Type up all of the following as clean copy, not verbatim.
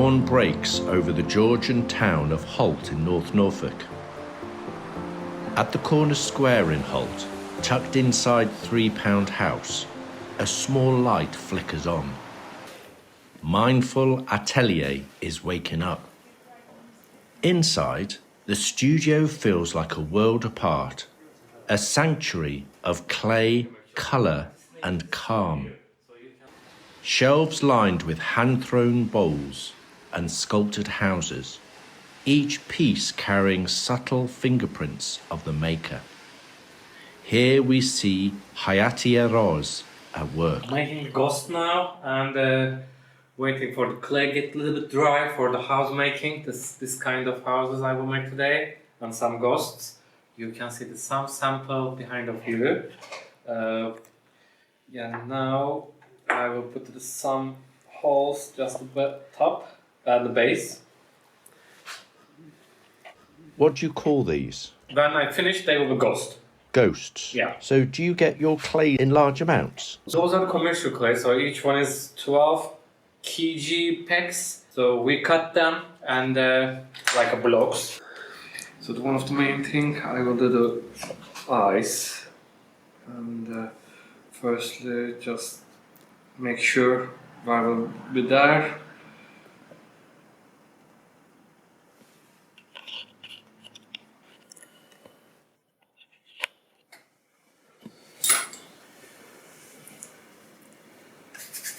dawn breaks over the Georgian town of Holt in North Norfolk. At the corner square in Holt, tucked inside £3 house, a small light flickers on. Mindful Atelier is waking up. Inside, the studio feels like a world apart, a sanctuary of clay, colour and calm. Shelves lined with hand-thrown bowls and sculpted houses, each piece carrying subtle fingerprints of the maker. Here we see Atelier Holt at work. Making ghost now and waiting for the clay get a little bit dry for the house making. This kind of houses I will make today and some ghosts. You can see some sample behind of you. Now I will put some holes just at the top and the base. What do you call these? When I finish, they will be ghost. Ghosts? Yeah. So do you get your clay in large amounts? Those are the commercial clay, so each one is 12 kg packs. So we cut them and like a blocks. So one of the main thing I will do the eyes. And firstly just make sure I will be there.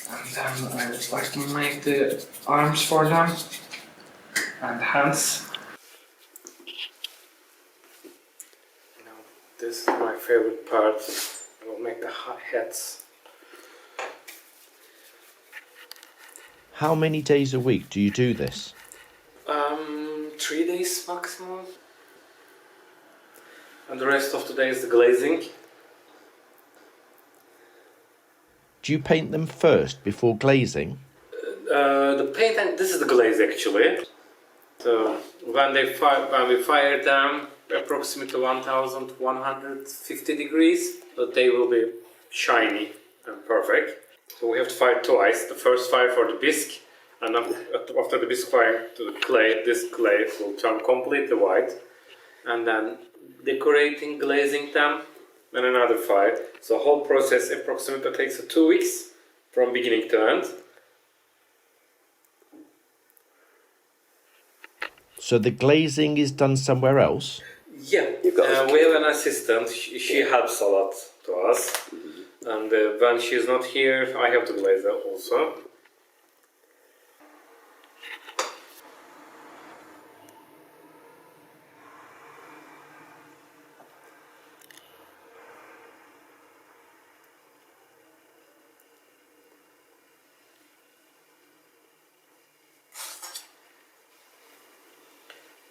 And then I would like to make the arms for them and hands. Now, this is my favorite part. I will make the heads. How many days a week do you do this? 3 days maximum. And the rest of the day is the glazing. Do you paint them first before glazing? The paint, and this is the glaze actually. So when we fire them approximately 1150 degrees, they will be shiny and perfect. So we have to fire twice. The first fire for the bisque, and after the bisque fire to the clay, this clay will turn completely white. And then decorating, glazing them, and another fire. So the whole process approximately takes 2 weeks from beginning to end. So the glazing is done somewhere else? Yeah, we have an assistant. She helps a lot to us. And when she's not here, I have to glaze her also.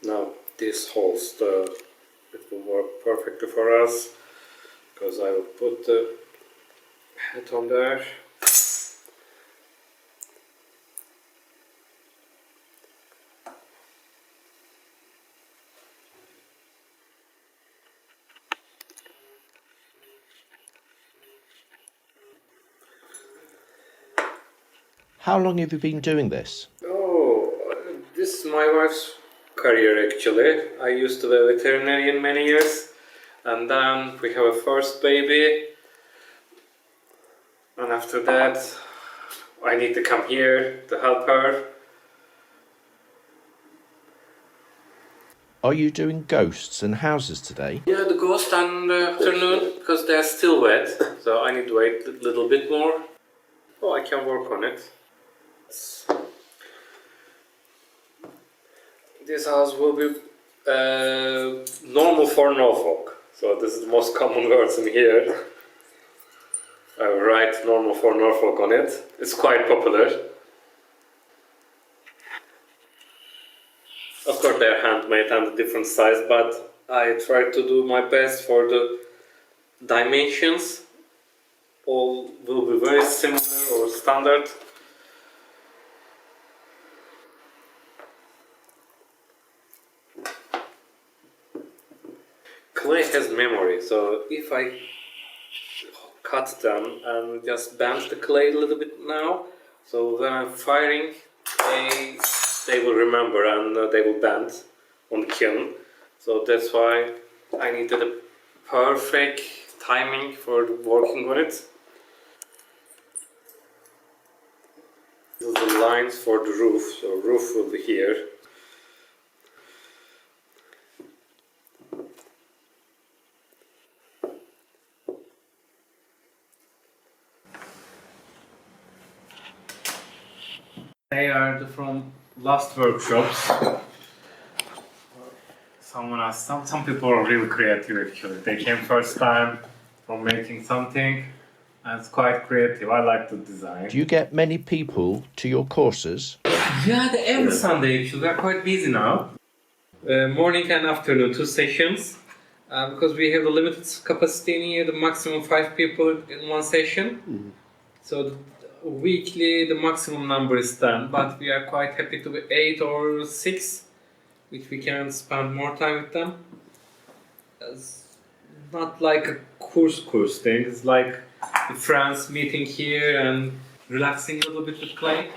Now this holds it will work perfectly for us, because I will put the head on there. How long have you been doing this? Oh, this is my wife's career actually. I used to be a veterinarian many years, and then we have a first baby, and after that I need to come here to help her. Are you doing ghosts and houses today? Yeah, the ghost and the afternoon, because they're still wet, so I need to wait a little bit more. Oh, I can work on it. This house will be normal for Norfolk, so this is the most common words in here. I will write normal for Norfolk on it. It's quite popular. Of course they are handmade and different size, but I try to do my best for the dimensions. All will be very similar or standard. Clay has memory, so if I cut them and just bend the clay a little bit now, so when I'm firing, they they will remember and they will bend on the kiln. So that's why I needed a perfect timing for working on it. These are the lines for the roof, so roof will be here. They are from last workshops. Some people are really creative actually. They came first time from making something and it's quite creative. I like to design. Do you get many people to your courses? Yeah, every Sunday actually. We are quite busy now. Morning and afternoon, 2 sessions. Because we have the limited capacity in here, the maximum 5 people in one session. So weekly the maximum number is 10, but we are quite happy to be 8 or 6, which we can spend more time with them. It's not like a course thing, it's like the friends meeting here and relaxing a little bit with clay.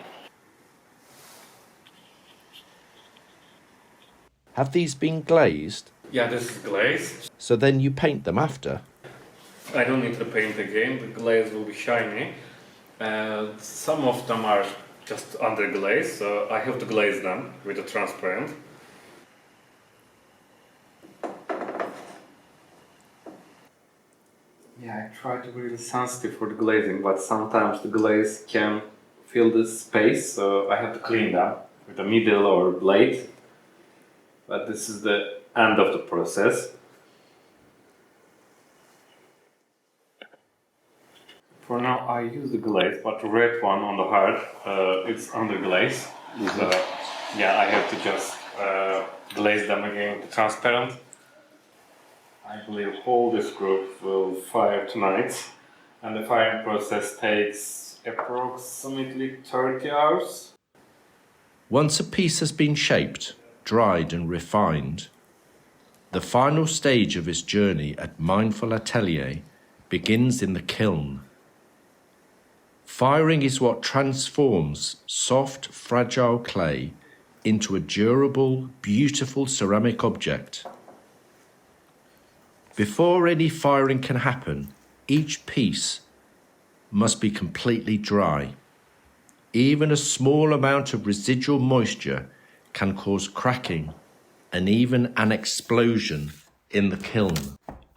Have these been glazed? Yeah, this is glaze. So then you paint them after? I don't need to paint again, the glaze will be shiny. Some of them are just under glaze, so I have to glaze them with a transparent. Yeah, I try to be really sensitive for the glazing, but sometimes the glaze can fill the space, so I have to clean them with a needle or blade. But this is the end of the process. For now I use the glaze, but the red one on the heart, it's under glaze. So yeah, I have to just glaze them again with the transparent. I believe all this group will fire tonight, and the firing process takes approximately 30 hours. Once a piece has been shaped, dried and refined, the final stage of its journey at Mindful Atelier begins in the kiln. Firing is what transforms soft, fragile clay into a durable, beautiful ceramic object. Before any firing can happen, each piece must be completely dry. Even a small amount of residual moisture can cause cracking and even an explosion in the kiln.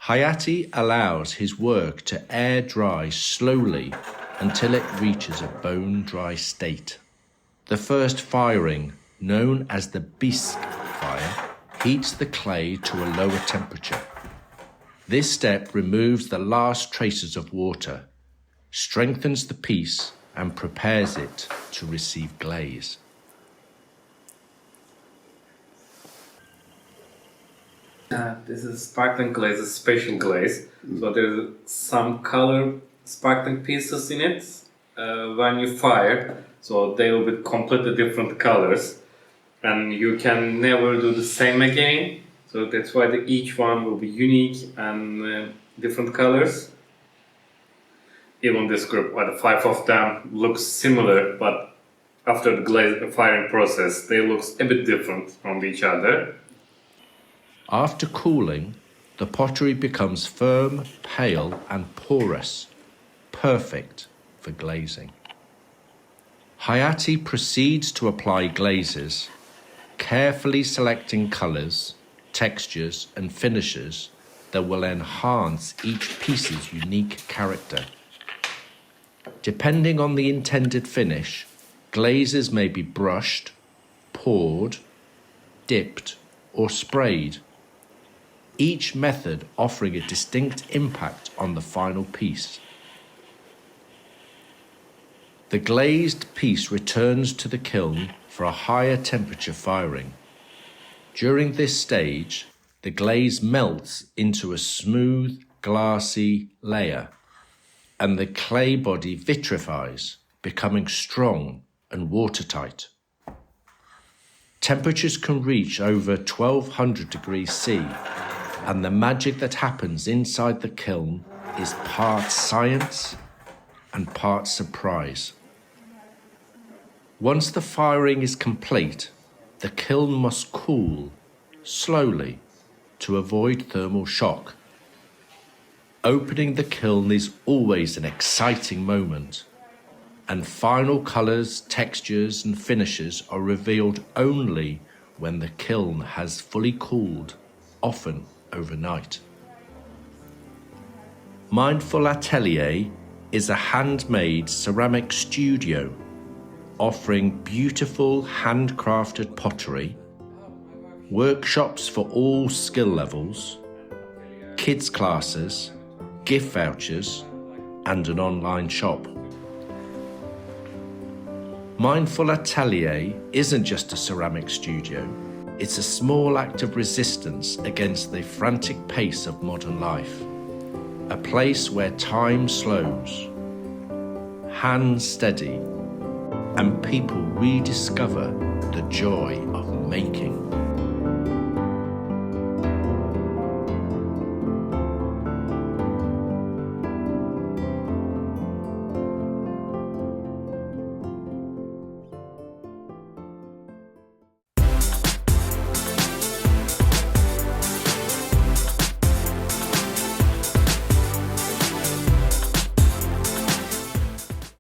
Hayati allows his work to air dry slowly until it reaches a bone-dry state. The first firing, known as the bisque fire, heats the clay to a lower temperature. This step removes the last traces of water, strengthens the piece, and prepares it to receive glaze. This is sparkling glaze, a special glaze. So there's some color sparkling pieces in it. When you fire, so they will be completely different colors, and you can never do the same again. So that's why each one will be unique and different colors. Even this group, the 5 of them looks similar, but after the glaze firing process, they look a bit different from each other. After cooling, the pottery becomes firm, pale, and porous, perfect for glazing. Hayati proceeds to apply glazes, carefully selecting colours, textures, and finishes that will enhance each piece's unique character. Depending on the intended finish, glazes may be brushed, poured, dipped, or sprayed, each method offering a distinct impact on the final piece. The glazed piece returns to the kiln for a higher temperature firing. During this stage, the glaze melts into a smooth, glassy layer, and the clay body vitrifies, becoming strong and watertight. Temperatures can reach over 1200 degrees C, and the magic that happens inside the kiln is part science and part surprise. Once the firing is complete, the kiln must cool slowly to avoid thermal shock. Opening the kiln is always an exciting moment, and final colours, textures and finishes are revealed only when the kiln has fully cooled, often overnight. Mindful Atelier is a handmade ceramic studio offering beautiful handcrafted pottery, workshops for all skill levels, kids classes, gift vouchers, and an online shop. Mindful Atelier isn't just a ceramic studio, it's a small act of resistance against the frantic pace of modern life. A place where time slows, hands steady, and people rediscover the joy of making.